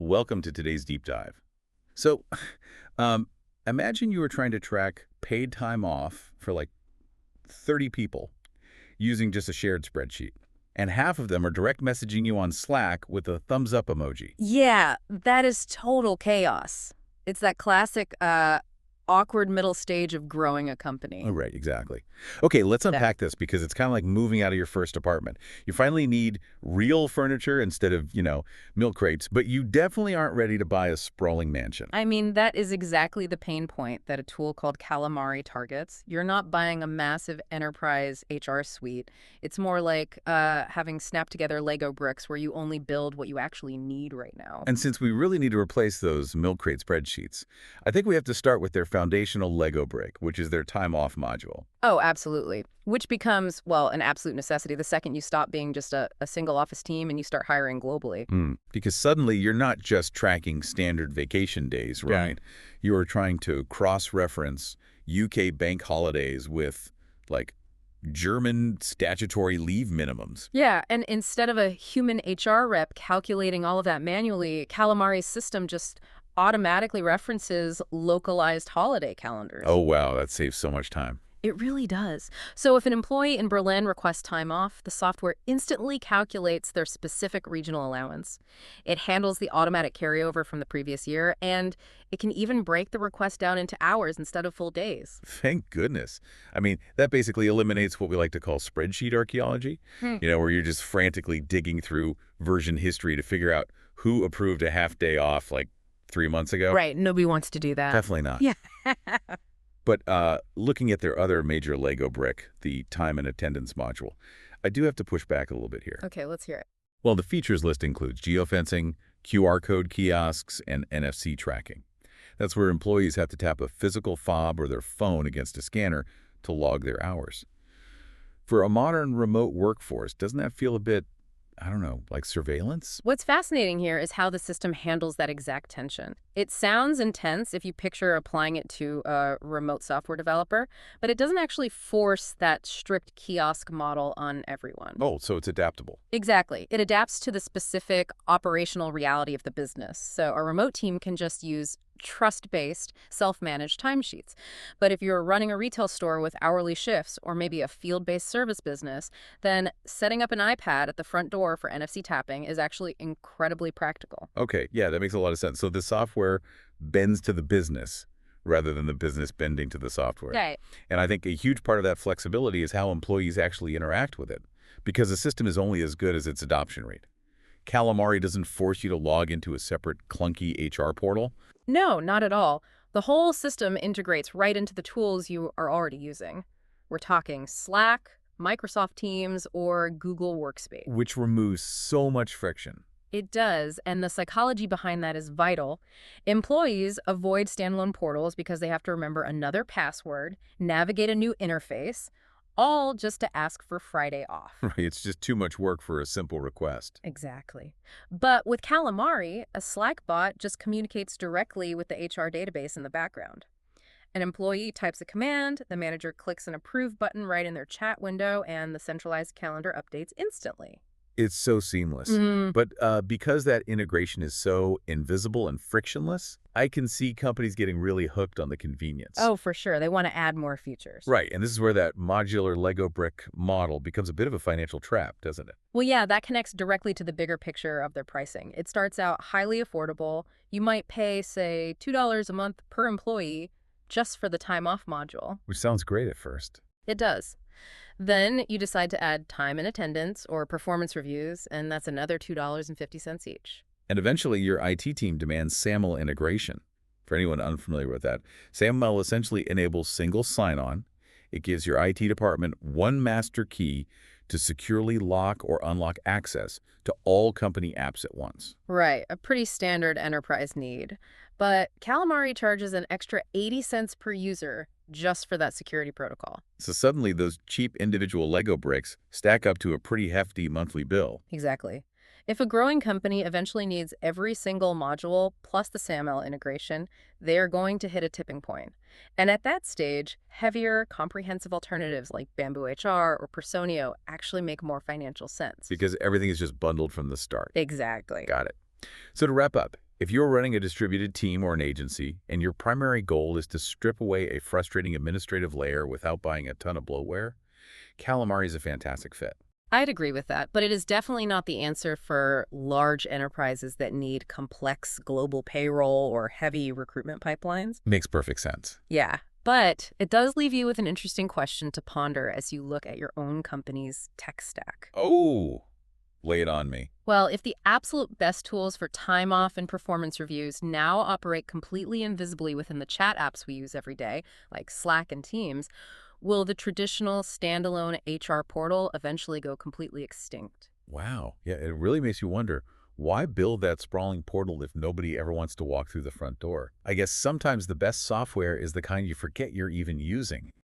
welcome to today's deep dive. So, um, imagine you were trying to track paid time off for like 30 people using just a shared spreadsheet, and half of them are direct messaging you on Slack with a thumbs up emoji. Yeah, that is total chaos. It's that classic awkward middle stage of growing a Oh, company. right, exactly. Okay, let's That unpack this because it's kind of like moving out of your first apartment. You finally need real furniture instead of, milk crates, but you definitely aren't ready to buy a sprawling mansion. I mean, that is exactly the pain point that a tool called Calamari targets. You're not buying a massive enterprise HR suite. It's more like having snapped together Lego bricks where you only build what you actually need right now. And since we really need to replace those milk crate spreadsheets, I think we have to start with their foundational Lego brick, which is their time off module. Oh, absolutely. Which becomes, well, an absolute necessity the second you stop being just a single office team and you start hiring globally. Because suddenly you're not just tracking standard vacation days, right? You are trying to cross-reference UK bank holidays with, like, German statutory leave minimums. Yeah, and instead of a human HR rep calculating all of that manually, Calamari's system just automatically references localized holiday calendars. Oh, wow, that saves so much time. It really does. So if an employee in Berlin requests time off, the software instantly calculates their specific regional allowance. It handles the automatic carryover from the previous year, and it can even break the request down into hours instead of full days. Thank goodness. I mean, that basically eliminates what we like to call spreadsheet archaeology, where you're just frantically digging through version history to figure out who approved a half day off like 3 months ago. Right, nobody wants to do that. Definitely not. Yeah. But looking at their other major Lego brick, the time and attendance module, I do have to push back a little bit here. Okay, let's hear it. Well, the features list includes geofencing, QR code kiosks, and NFC tracking. That's where employees have to tap a physical fob or their phone against a scanner to log their hours. For a modern remote workforce, doesn't that feel a bit, I don't know, like surveillance? What's fascinating here is how the system handles that exact tension. It sounds intense if you picture applying it to a remote software developer, but it doesn't actually force that strict kiosk model on everyone. Oh, so it's adaptable. Exactly. It adapts to the specific operational reality of the business. So a remote team can just use trust-based, self-managed timesheets. But if you're running a retail store with hourly shifts or maybe a field-based service business, then setting up an iPad at the front door for NFC tapping is actually incredibly practical. Okay, yeah, that makes a lot of sense. So the software bends to the business rather than the business bending to the software. Right. And I think a huge part of that flexibility is how employees actually interact with it, because the system is only as good as its adoption rate. Calamari doesn't force you to log into a separate clunky HR portal. No, not at all. The whole system integrates right into the tools you are already using. We're talking Slack, Microsoft Teams, or Google Workspace. Which removes so much friction. It does, and the psychology behind that is vital. Employees avoid standalone portals because they have to remember another password, navigate a new interface, all just to ask for Friday off. Right, it's just too much work for a simple request. Exactly. But with Calamari, a Slack bot just communicates directly with the HR database in the background. An employee types a command, the manager clicks an approve button right in their chat window, and the centralized calendar updates instantly. It's so seamless. But because that integration is so invisible and frictionless, I can see companies getting really hooked on the convenience. Oh, for sure. They want to add more features. Right, and this is where that modular Lego brick model becomes a bit of a financial trap, doesn't it? Well, yeah, that connects directly to the bigger picture of their pricing. It starts out highly affordable. You might pay, say, $2 a month per employee just for the time off module. Which sounds great at first. It does. Then you decide to add time and attendance or performance reviews, and that's another $2.50 each. And eventually your IT team demands SAML integration. For anyone unfamiliar with that, SAML essentially enables single sign-on. It gives your IT department one master key to securely lock or unlock access to all company apps at once. Right, a pretty standard enterprise need. But Calamari charges an extra 80 cents per user just for that security protocol. So suddenly those cheap individual Lego bricks stack up to a pretty hefty monthly bill. Exactly. If a growing company eventually needs every single module plus the SAML integration, they are going to hit a tipping point. And at that stage, heavier, comprehensive alternatives like Bamboo HR or Personio actually make more financial sense. Because everything is just bundled from the start. Exactly. Got it. So to wrap up, If you're running a distributed team or an agency, and your primary goal is to strip away a frustrating administrative layer without buying a ton of bloatware, Calamari is a fantastic fit. I'd agree with that, but it is definitely not the answer for large enterprises that need complex global payroll or heavy recruitment pipelines. Makes perfect sense. Yeah, but it does leave you with an interesting question to ponder as you look at your own company's tech stack. Oh, lay it on me. Well, if the absolute best tools for time off and performance reviews now operate completely invisibly within the chat apps we use every day, like Slack and Teams, will the traditional standalone HR portal eventually go completely extinct? Wow. Yeah, it really makes you wonder, why build that sprawling portal if nobody ever wants to walk through the front door? I guess sometimes the best software is the kind you forget you're even using.